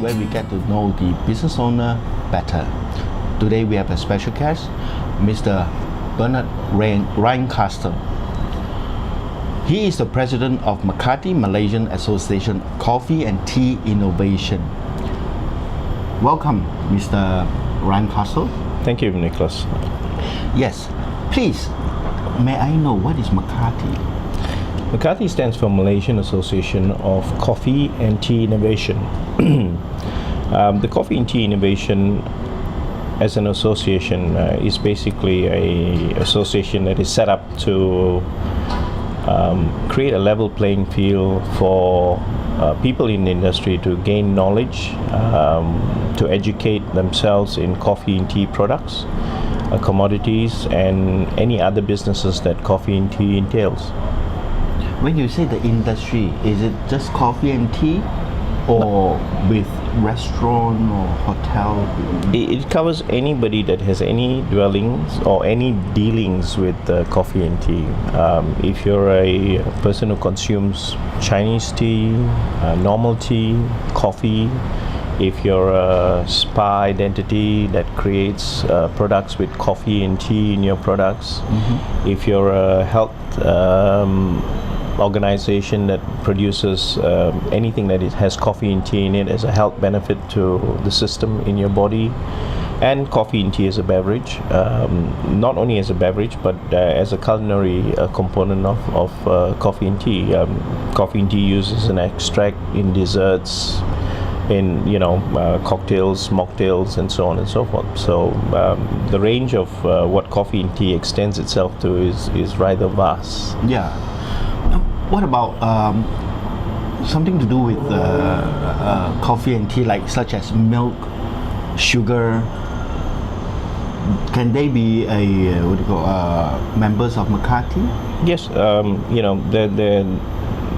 where we get to know the business owner better. Today we have a special guest, Mr. Bernard Reincastle. He is the president of Macati, Malaysian Association of Coffee and Tea Innovation. Welcome, Mr. Reincastle. Thank you, Nicholas. Yes, please, may I know what is Macati? Macati stands for Malaysian Association of Coffee and Tea Innovation. The Coffee and Tea Innovation as an association is basically an association that is set up to create a level playing field for people in the industry to gain knowledge, to educate themselves in coffee and tea products, commodities, and any other businesses that coffee and tea entails. When you say the industry, is it just coffee and tea, or with restaurant or hotel? It covers anybody that has any dwellings or any dealings with coffee and tea. If you're a person who consumes Chinese tea, normal tea, coffee, if you're a spa identity that creates products with coffee and tea in your products, if you're a health organization that produces anything that has coffee and tea in it as a health benefit to the system in your body, and coffee and tea as a beverage, not only as a beverage but as a culinary component of coffee and tea. Coffee and tea uses an extract in desserts, in cocktails, mocktails, and so on and so forth. So the range of what coffee and tea extends itself to is rather vast. Yeah. What about something to do with coffee and tea, like such as milk, sugar? Can they be members of Macati? Yes,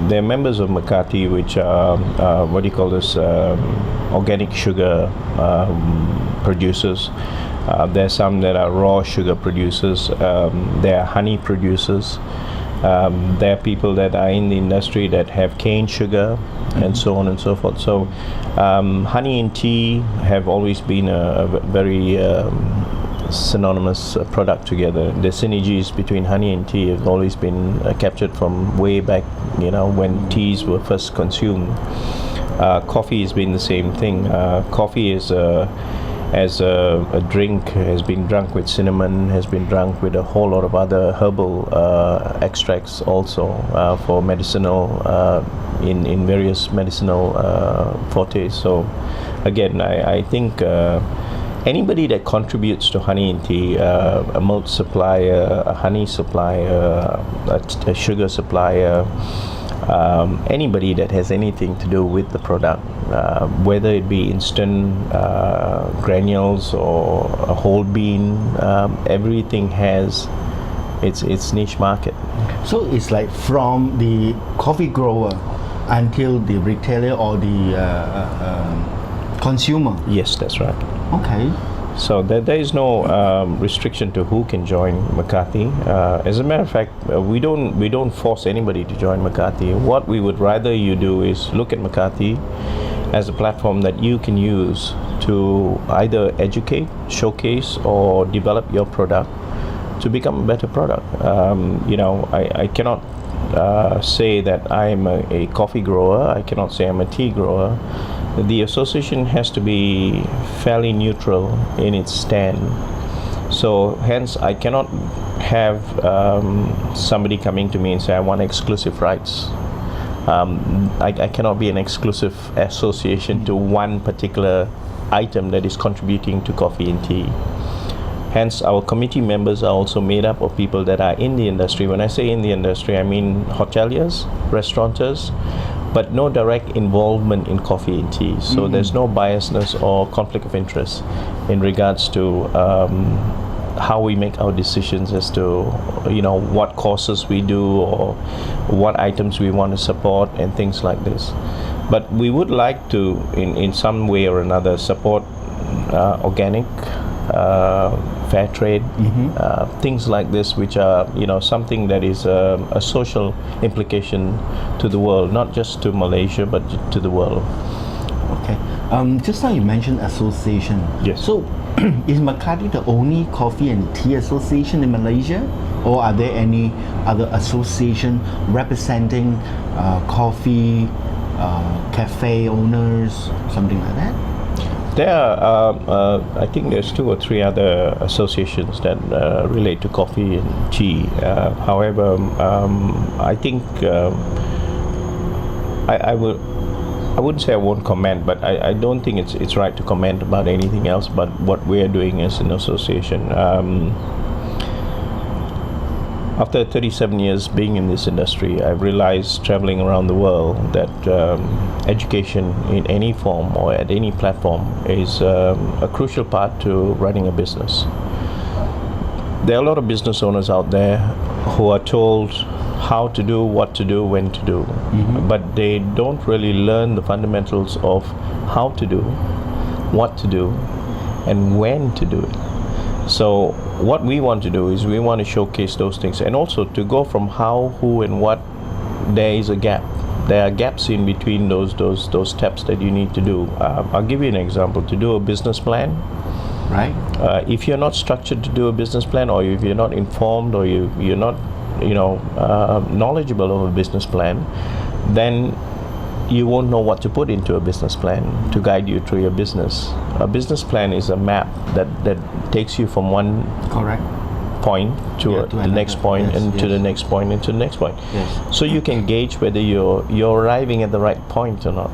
they're members of Macati, which are organic sugar producers. There are some that are raw sugar producers. There are honey producers. There are people that are in the industry that have cane sugar, and so on and so forth. So honey and tea have always been a very synonymous product together. The synergies between honey and tea have always been captured from way back, when teas were first consumed. Coffee has been the same thing. Coffee is as a drink has been drunk with cinnamon, has been drunk with a whole lot of other herbal extracts also for medicinal, in various medicinal fortes. So again, I think anybody that contributes to honey and tea, a milk supplier, a honey supplier, a sugar supplier, anybody that has anything to do with the product, whether it be instant granules or a whole bean, everything has its niche market. So it's like from the coffee grower until the retailer or the consumer? Yes, that's right. Okay. So there is no restriction to who can join Macati. As a matter of fact, we don't force anybody to join Macati. What we would rather you do is look at Macati as a platform that you can use to either educate, showcase, or develop your product to become a better product. I cannot say that I am a coffee grower. I cannot say I'm a tea grower. The association has to be fairly neutral in its stand. So hence I cannot have somebody coming to me and say I want exclusive rights. I cannot be an exclusive association to one particular item that is contributing to coffee and tea. Hence, our committee members are also made up of people that are in the industry. When I say in the industry, I mean hoteliers, restaurateurs, but no direct involvement in coffee and tea. So there's no biasness or conflict of interest in regards to how we make our decisions as to what courses we do or what items we want to support and things like this. But we would like to, in some way or another, support organic, fair trade, things like this, which are something that is a social implication to the world, not just to Malaysia but to the world. Okay. Just now you mentioned association. Yes. So, is Macati the only coffee and tea association in Malaysia, or are there any other association representing coffee, cafe owners, something like that? There are, I think there's 2 or 3 other associations that relate to coffee and tea. However, I think I wouldn't say I won't comment, but I don't think it's right to comment about anything else but what we're doing as an association. After 37 years being in this industry, I've realized traveling around the world that education in any form or at any platform is a crucial part to running a business. There are a lot of business owners out there who are told how to do, what to do, when to do, but they don't really learn the fundamentals of how to do, what to do, and when to do it. So what we want to do is we want to showcase those things, and also to go from how, who, and what. There is a gap. There are gaps in between those steps that you need to do. I'll give you an example. To do a business plan, Right. if you're not structured to do a business plan, or if you're not informed, or you're not knowledgeable of a business plan, then you won't know what to put into a business plan to guide you through your business. A business plan is a map that takes you from one Correct. point to the next point, yes, and to yes. the next point, and to the next point. Yes. So you can gauge whether you're arriving at the right point or not.